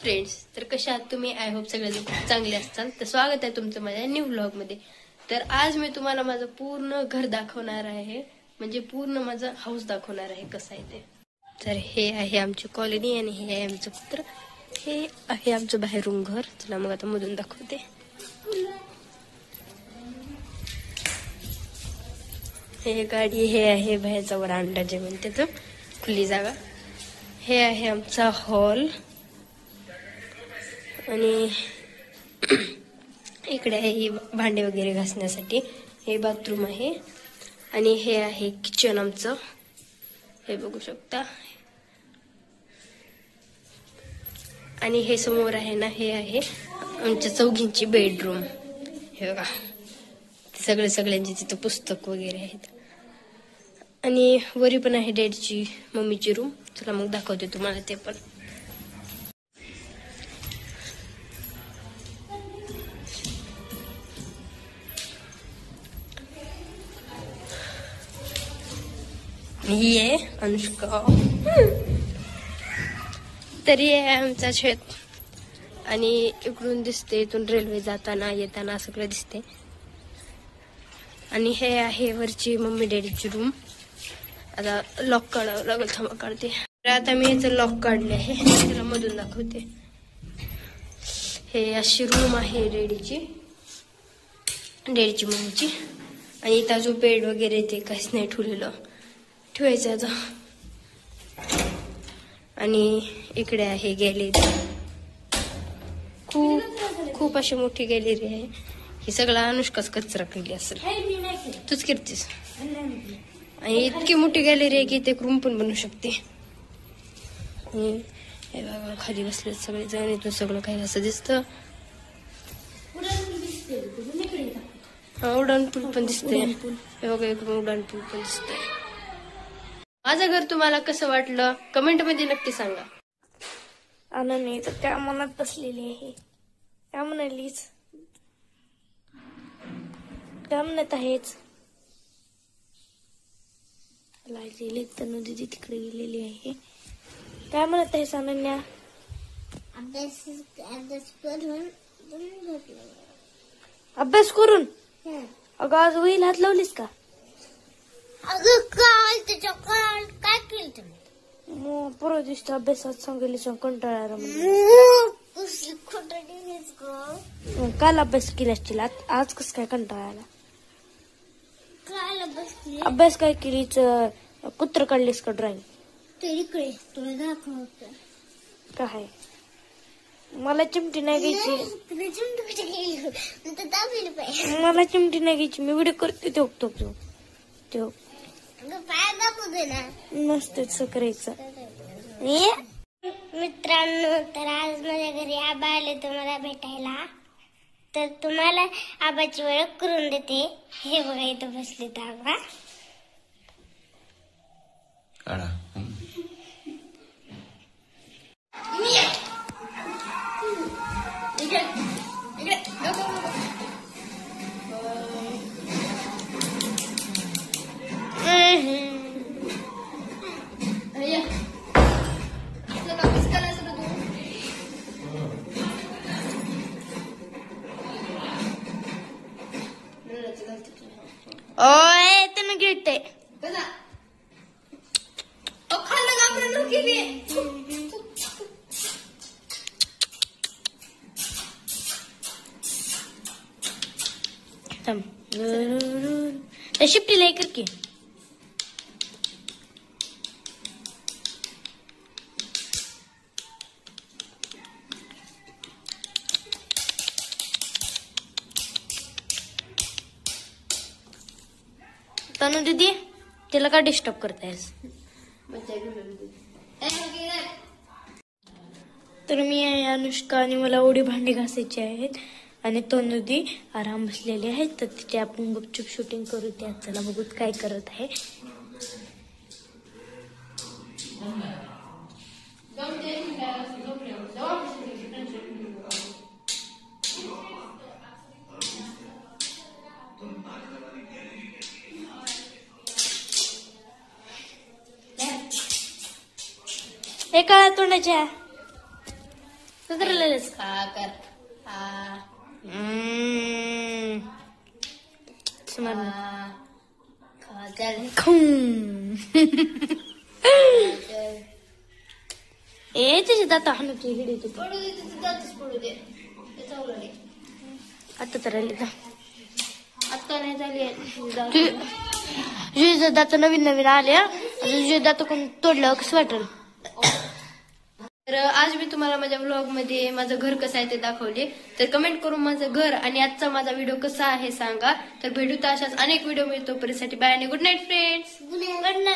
Friends, तर कशा आहात तुम्ही? आय होप सगळेजण खूप चांगले असताल. तर स्वागत आहे तुमचं माझ्या न्यू व्लॉग मध्ये. तर आज मी तुम्हाला माझं पूर्ण घर दाखवणार आहे, म्हणजे पूर्ण माझं हाऊस दाखवणार आहे कसं आहे ते. तर हे आहे आमची कॉलनी आणि हे आहे आमचं कुत्र. हे आहे आमचं बाहेरून घर. चला मग आता मधून दाखवते. हे गाडी, हे आहे बाहेरचा वरांडा जे म्हणते तो, खुली जागा. हे आहे आमचा हॉल आणि इकडे आहे भांडे वगैरे घासण्यासाठी. हे बाथरूम आहे आणि हे आहे किचन आमचं, हे बघू शकता. आणि हे समोर आहे ना, हे आहे आमच्या चौघींची बेडरूम. हे बघा, सगळ्यांची तिथं पुस्तक वगैरे आहेत. आणि वरी पण आहे डॅडीची मम्मीची रूम. चला मग दाखवते तुम्हाला ते पण. ही आहे अनुष्का. तरी आहे आमचा शेत आणि इकडून दिसते, इथून रेल्वे जाताना येताना सगळं दिसते. आणि हे आहे वरची मम्मी डॅडीची रूम. आता लॉक काढावं लागेल, थांबा काढते. आता मी याचं लॉक काढले आहे, त्याला मधून दाखवते. हे अशी रूम आहे डॅडीची मम्मीची. आणि इथं जो बेड वगैरे ते काहीच नाही ठेवलेलं, ठेवायचं आता. आणि इकडे आहे गॅलरी, खूप अशी मोठी गॅलरी आहे. ही सगळा अनुष्काच कचरा केली असेल, तूच करतेस. आणि इतकी मोठी गॅलरी आहे की ते रूम पण बनवू शकते. आणि हे बघा, खाली बसले सगळे जण. इथून सगळं काही असं दिसतं. उड्डाण पूल पण दिसते. हे बघा, इकडून उड्डाण पूल पण दिसते. माझं घर तुम्हाला कसं वाटलं कमेंट मध्ये नक्की सांगा. आनंद तर त्या मनात बसलेली आहे. त्या म्हणालीच, त्या म्हणत आहेच. तनु दीदी तिकडे गेलेली आहे. काय म्हणत आहेस अनन्या? अभ्यास करून अगं आज वहीला हात लावलीस का? अगं काय त्याच्या काय केलं तुम्ही? मग परवा दिवशी अभ्यासात सांगितलं कंटाळा काल अभ्यास केला असतील, आज कस काय कंटाळा आला? काल अभ्यास काय केलीच? कुत्र काढलीस का ड्रॉइंग? तरीकडे तुला दाखवतो. काय मला चिमटी नाही घ्यायची. मला चिमटी नाही घ्यायची, मी व्हिडिओ करते. तो नसतेच करायचं. मित्रांनो, तर आज माझ्या घरी आबा आले तुम्हाला भेटायला. तर तुम्हाला आबाची ओळख करून देते. हे बघा, इथं बसले तर आबा. ओय त्यानं गिळते. शिफ्टीला कर की. तनु दीदी, तिला का डिस्टर्ब करतायस? तर मी आहे अनुष्का आणि मला एवढी भांडी घासायची आहेत. आणि तनु दी आराम बसलेले आहेत. तर तिथे आपण गुपचूप शूटिंग करू. त्या चला बघूत काय करत आहे. हे काळ्या तोंडाच्या का करायलास? खा कर खा समर खा खा चल चल. ए तुझी दाता हाणू ती हिडी तू पडू दे तिथे दातच पडू दे ते चावलं नाही. आता तर आली का आता नाही झाली तुझे दात नवीन नवीन आले तुझे दात कोण तोडलं कसं वाटेल? तर आज मी तुम्हाला माझ्या व्लॉग मध्ये माझं घर कसं आहे ते दाखवले. तर कमेंट करून माझं घर आणि आजचा माझा व्हिडिओ कसा आहे सांगा. तर भेटू तर अशाच अनेक व्हिडिओ मिळतो. तोपर्यंत बाय आणि good night friends. Good night.